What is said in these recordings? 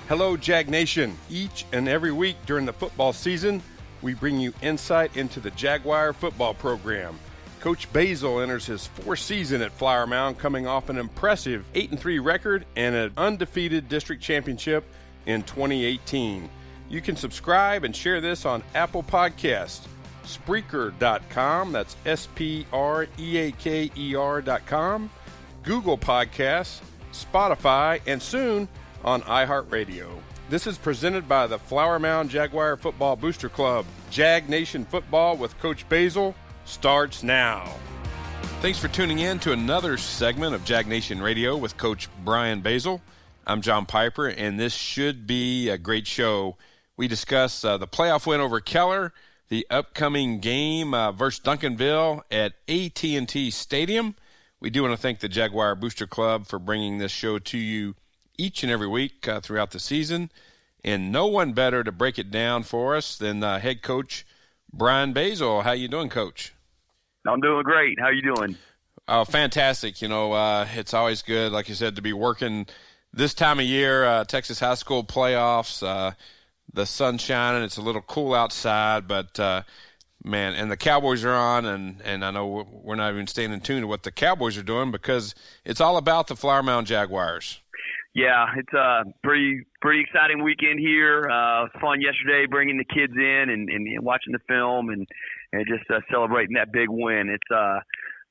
Hello, Jag Nation. Each and every week during the football season, we bring you insight into the Jaguar Football program. Coach Basil enters his fourth season at Flower Mound, coming off an impressive 8-3 record and an undefeated district championship in 2018. You can subscribe and share this on Apple Podcasts, Spreaker.com, that's Spreaker.com, Google Podcasts, Spotify, and soon on iHeartRadio. This is presented by the Flower Mound Jaguar Football Booster Club. Jag Nation Football with Coach Basil starts now. Thanks for tuning in to another segment of Jag Nation Radio with Coach Brian Basil. I'm John Piper, and this should be a great show. We discuss the playoff win over Keller, the upcoming game versus Duncanville at AT&T Stadium. We do want to thank the Jaguar Booster Club for bringing this show to you each and every week throughout the season, and no one better to break it down for us than head coach Brian Basil. How you doing, Coach? I'm doing great. How you doing? Oh, fantastic. You know, it's always good, like you said, to be working this time of year, Texas high school playoffs, the sun's shining, it's a little cool outside, but man, and the Cowboys are on, and I know we're not even staying in tune to what the Cowboys are doing because it's all about the Flower Mound Jaguars. Yeah, it's a pretty exciting weekend here. Fun yesterday bringing the kids in and watching the film and just celebrating that big win. It's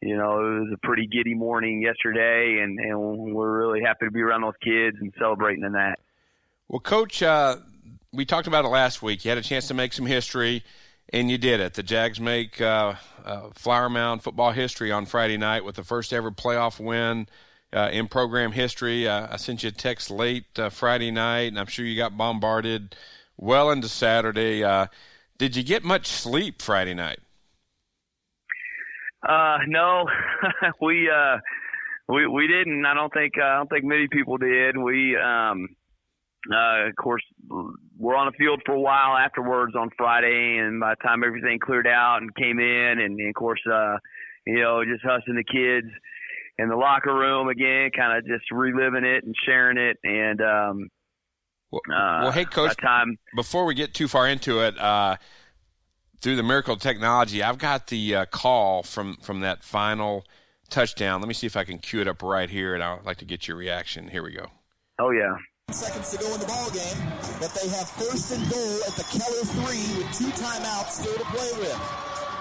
it was a pretty giddy morning yesterday, and we're really happy to be around those kids and celebrating in that. Well, Coach, we talked about it last week. You had a chance to make some history, and you did it. The Jags make Flower Mound football history on Friday night with the first ever playoff win in program history. I sent you a text late Friday night, and I'm sure you got bombarded well into Saturday. Did you get much sleep Friday night? No, we didn't. I don't think many people did. We of course, we're on the field for a while afterwards on Friday, and by the time everything cleared out and came in, and of course, just us and the kids in the locker room again, kind of just reliving it and sharing it. And well, hey, Coach, before we get too far into it, through the miracle of technology, I've got the call from that final touchdown. Let me see if I can cue it up right here, and I'd like to get your reaction. Here we go. Oh, yeah. Seconds to go in the ball game, but they have first and goal at the Keller 3 with 2 timeouts still to play with.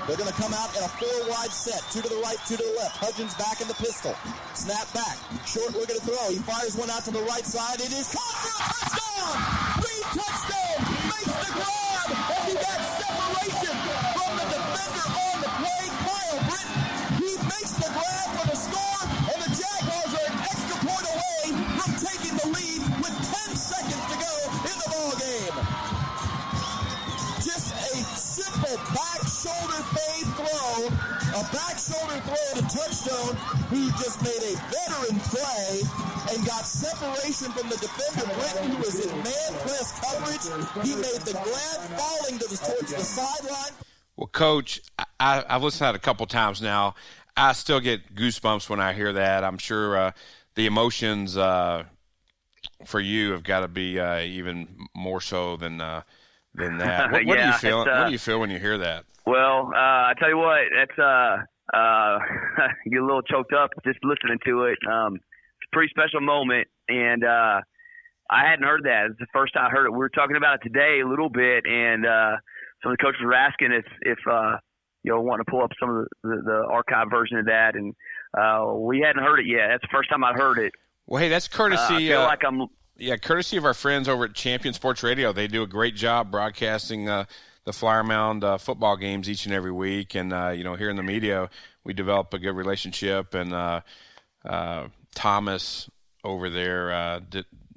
They're going to come out in a 4-wide set, 2 to the right, 2 to the left. Hudgens back in the pistol. Snap back. Short look at a throw. He fires one out to the right side. It is caught for a touchdown! Reed touchdown! Makes the grab! And he got separation from the defender on the play. Kyle Britton. He makes the grab for the score, and the Jaguars are an extra point away from taking the lead with 10 seconds to go in the ball game. Just a simple back shoulder fade throw, a back shoulder throw to Touchstone, who just made a veteran play and got separation from the defender, Britton, who was in man press coverage. He made the grab falling towards the sideline. Well, Coach, I've listened to that a couple times now. I still get goosebumps when I hear that. I'm sure the emotions for you have got to be even more so than that. What do you feel? What do you feel when you hear that? Well, I tell you what, that's you get a little choked up just listening to it. It's a pretty special moment, and I hadn't heard that. It's the first time I heard it. We were talking about it today a little bit, and some of the coaches were asking if want to pull up some of the archive version of that, and we hadn't heard it yet. That's the first time I heard it. Well, hey, that's courtesy. I feel like I'm. Yeah, courtesy of our friends over at Champion Sports Radio. They do a great job broadcasting the Flower Mound football games each and every week. And, here in the media, we develop a good relationship. And Thomas over there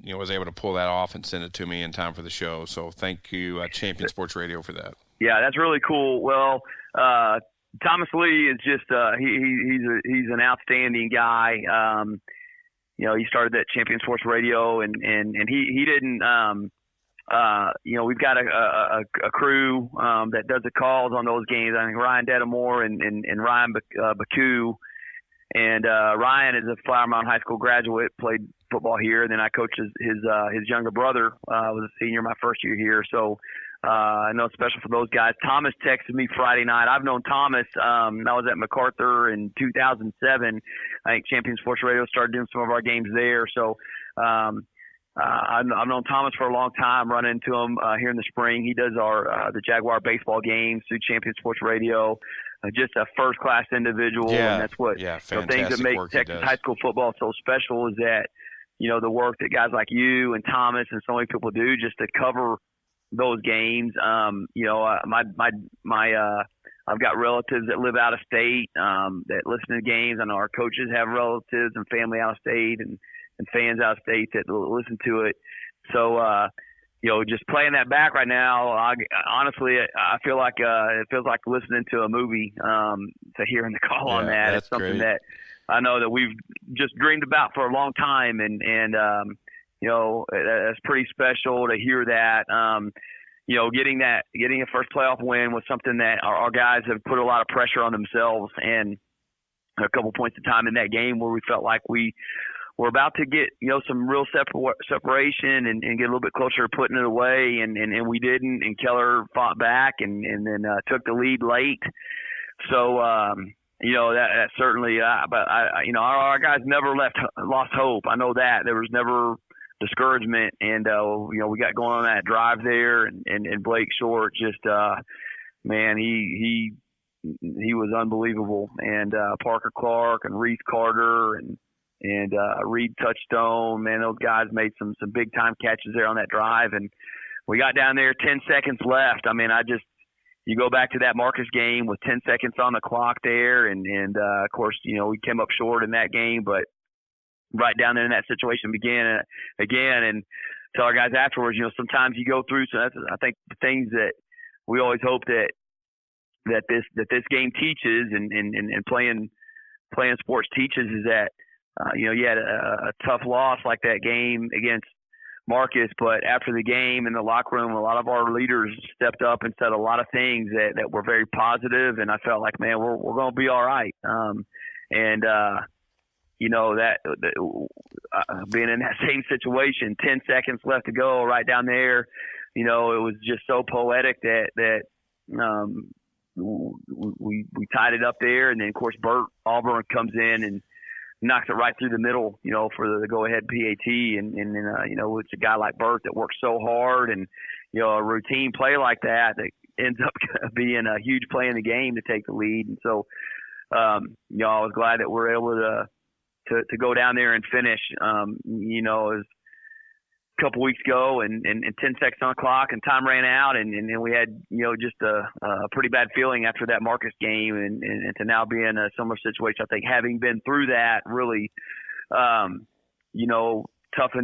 was able to pull that off and send it to me in time for the show. So thank you, Champion Sports Radio, for that. Yeah, that's really cool. Well, Thomas Lee is just he's an outstanding guy. He started that Champion Sports Radio, and he didn't. We've got a crew that does the calls on those games. I think Ryan Dedamore and Ryan Baku, And Ryan is a Flower Mound High School graduate, played football here. Then I coached his younger brother, was a senior my first year here. So I know it's special for those guys. Thomas texted me Friday night. I've known Thomas. I was at MacArthur in 2007. I think Champion Sports Radio started doing some of our games there. So I've known Thomas for a long time, run into him here in the spring. He does the Jaguar baseball games through Champion Sports Radio. Just a first-class individual, and that's what the things that make Texas high school football so special is that, the work that guys like you and Thomas and so many people do just to cover those games. I've got relatives that live out of state that listen to the games. I know our coaches have relatives and family out of state and fans out of state that listen to it. So, just playing that back right now, honestly, I feel like it feels like listening to a movie to hearing the call on that. It's something that I know that we've just dreamed about for a long time, and it's pretty special to hear that. Getting a first playoff win was something that our guys have put a lot of pressure on themselves, and a couple points of time in that game where we felt like we were about to get some real separation and get a little bit closer to putting it away, and we didn't. And Keller fought back and then took the lead late. So that certainly. But our guys never lost hope. I know that there was never discouragement, and we got going on that drive there, and Blake Short just man, he was unbelievable, and Parker Clark and Reese Carter and Reed Touchstone, man, those guys made some big time catches there on that drive, and we got down there 10 seconds left. I mean, you go back to that Marcus game with 10 seconds on the clock there, and of course, we came up short in that game, but right down there in that situation began again, and tell our guys afterwards, sometimes you go through. So that's, I think, the things that we always hope that this game teaches, and playing sports teaches, is that you had a tough loss like that game against Marcus, but after the game in the locker room, a lot of our leaders stepped up and said a lot of things that were very positive, and I felt like, man, we're going to be all right. Being in that same situation, 10 seconds left to go, right down there, it was just so poetic that we tied it up there, and then of course Bert Auburn comes in and knocks it right through the middle, for the go-ahead PAT, and it's a guy like Bert that works so hard, and a routine play like that ends up being a huge play in the game to take the lead, and so I was glad that we're able to go down there and finish. It was a couple weeks ago, and 10 seconds on the clock, and time ran out, and then we had just a pretty bad feeling after that Marcus game, and to now be in a similar situation. I think having been through that really toughened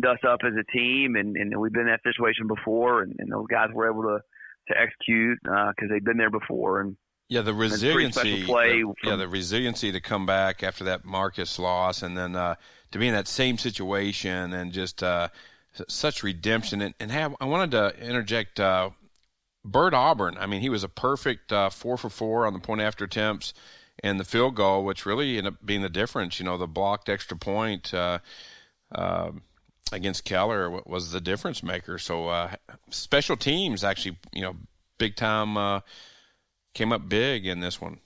us up as a team, and we've been in that situation before, and those guys were able to execute because they've been there before. And the resiliency, the resiliency to come back after that Marcus loss, and then to be in that same situation, and just such redemption. And I wanted to interject Bert Auburn. I mean, he was a perfect 4 for 4 on the point after attempts and the field goal, which really ended up being the difference. The blocked extra point against Keller was the difference maker. So special teams actually, big time came up big in this one.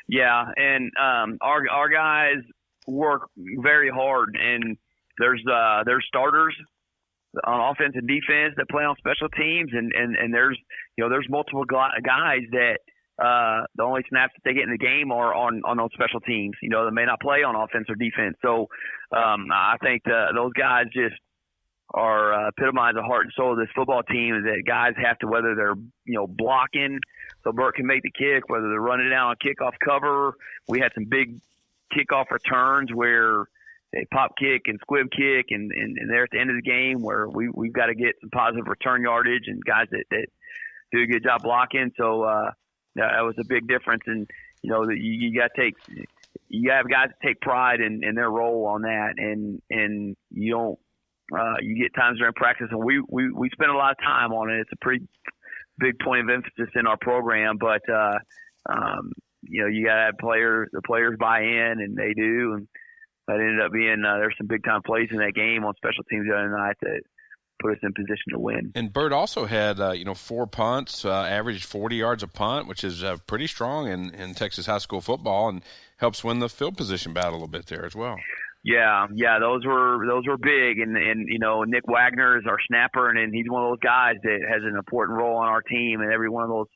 Yeah, and our guys work very hard, and there's starters on offense and defense that play on special teams, and there's multiple guys that the only snaps that they get in the game are on those special teams. They may not play on offense or defense. So I think those guys just are epitomize the heart and soul of this football team. Is that guys have to, whether they're blocking so Bert can make the kick, whether they're running it down on kickoff cover. We had some big kickoff returns where they pop kick and squib kick, and they're at the end of the game where we've got to get some positive return yardage and guys that do a good job blocking. So that was a big difference, and you got to have guys that take pride in their role on that, and you don't. You get times during practice, and we spend a lot of time on it. It's a pretty big point of emphasis in our program, but you got to have the players buy in, and they do. And that ended up being there's some big time plays in that game on special teams the other night that put us in position to win. And Bert also had 4 punts, averaged 40 yards a punt, which is pretty strong in Texas high school football, and helps win the field position battle a little bit there as well. Yeah, those were big, and Nick Wagner is our snapper, and he's one of those guys that has an important role on our team, and every one of those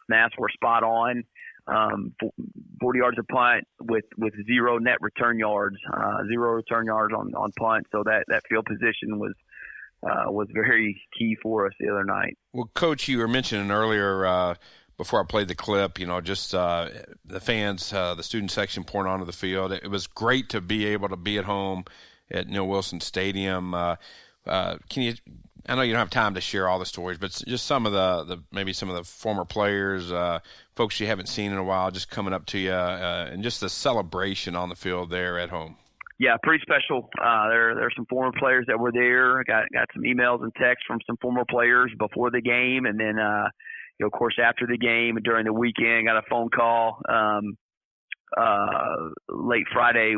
snaps were spot on. 40 yards a punt with 0 net return yards, 0 return yards on punt. So that field position was very key for us the other night. Well, Coach, you were mentioning earlier before I played the clip, just the fans, the student section pouring onto the field. It was great to be able to be at home at Neil Wilson Stadium. I know you don't have time to share all the stories, but just some of maybe some of the former players, folks you haven't seen in a while, just coming up to you, and just the celebration on the field there at home. Yeah, pretty special. There's some former players that were there. I got some emails and texts from some former players before the game, and then of course after the game and during the weekend, got a phone call late Friday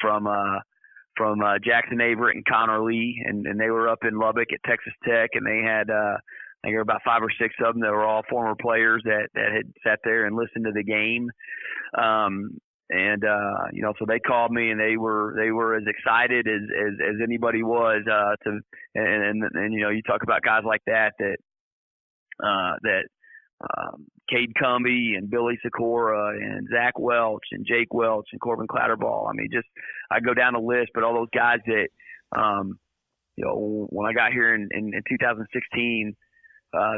from Jackson Averett and Connor Lee, and they were up in Lubbock at Texas Tech, and they had I think there were about 5 or 6 of them that were all former players that had sat there and listened to the game. So they called me, and they were as excited as anybody was you talk about guys like that Cade Cumbie and Billy Sikora and Zach Welch and Jake Welch and Corbin Clatterball. I mean, I go down the list, but all those guys that, when I got here in 2016,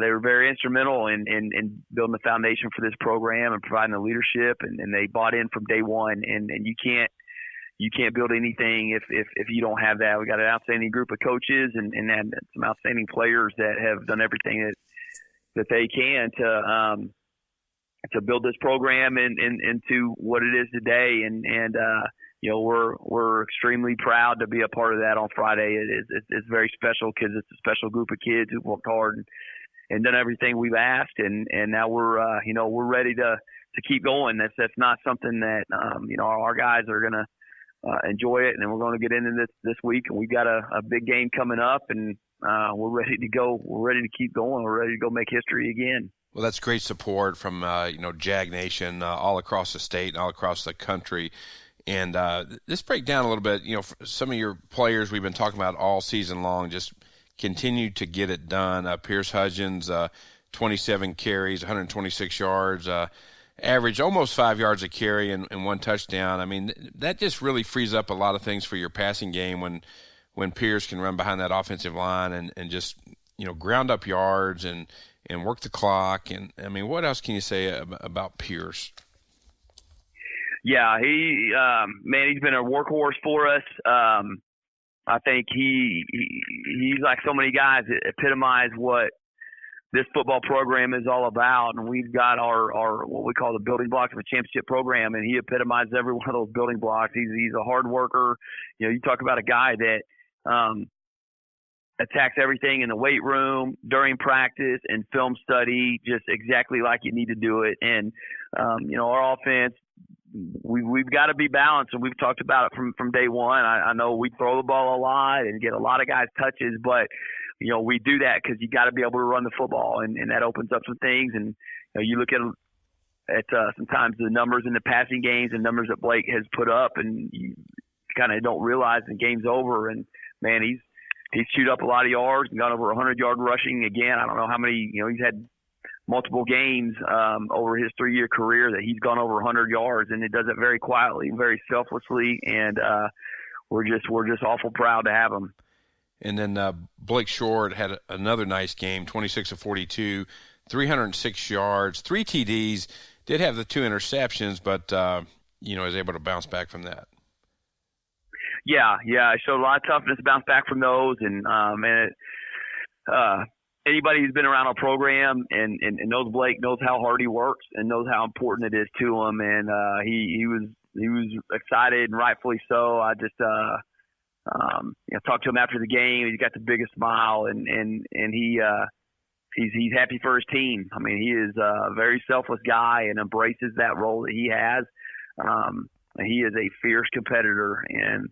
they were very instrumental in building the foundation for this program and providing the leadership, and they bought in from day one. And you can't build anything if you don't have that. We got an outstanding group of coaches and some outstanding players that have done everything that they can to build this program into what it is today. We're extremely proud to be a part of that on Friday. It's very special because it's a special group of kids who've worked hard and done everything we've asked. And now we're ready to keep going. That's not something that, our guys are going to enjoy it. And then we're going to get into this week, and we've got a big game coming up, and we're ready to go. We're ready to keep going. We're ready to go make history again. Well, that's great support from, Jag Nation all across the state and all across the country. And let's break down a little bit, some of your players we've been talking about all season long just continue to get it done. Pierce Hudgens, 27 carries, 126 yards, average almost 5 yards a carry and 1 touchdown. I mean, that just really frees up a lot of things for your passing game when Pierce can run behind that offensive line and just, ground up yards and work the clock. And, I mean, what else can you say about Pierce? Yeah, he's been a workhorse for us. I think he's like so many guys that epitomize what this football program is all about. And we've got our what we call the building blocks of a championship program, and he epitomizes every one of those building blocks. He's a hard worker. You talk about a guy that attacks everything in the weight room, during practice, and film study, just exactly like you need to do it. And our offense, we've got to be balanced, and we've talked about it from day one. I know we throw the ball a lot and get a lot of guys touches, but we do that because you got to be able to run the football, and that opens up some things. And you look at sometimes the numbers in the passing games and numbers that Blake has put up, and you kind of don't realize the game's over. And man, he's chewed up a lot of yards and got over 100-yard rushing again. I don't know how many. He's had multiple games over his 3-year career that he's gone over 100 yards, and he does it very quietly, very selflessly, and we're just awful proud to have him. And then Blake Short had another nice game, 26 of 42, 306 yards, 3 TDs. Did have the 2 interceptions, but was able to bounce back from that. Yeah, I showed a lot of toughness to bounce back from those, and anybody who's been around our program and knows Blake knows how hard he works and knows how important it is to him. And he was excited, and rightfully so. I just talked to him after the game. He's got the biggest smile, and he he's happy for his team. I mean, he is a very selfless guy and embraces that role that he has. He is a fierce competitor, and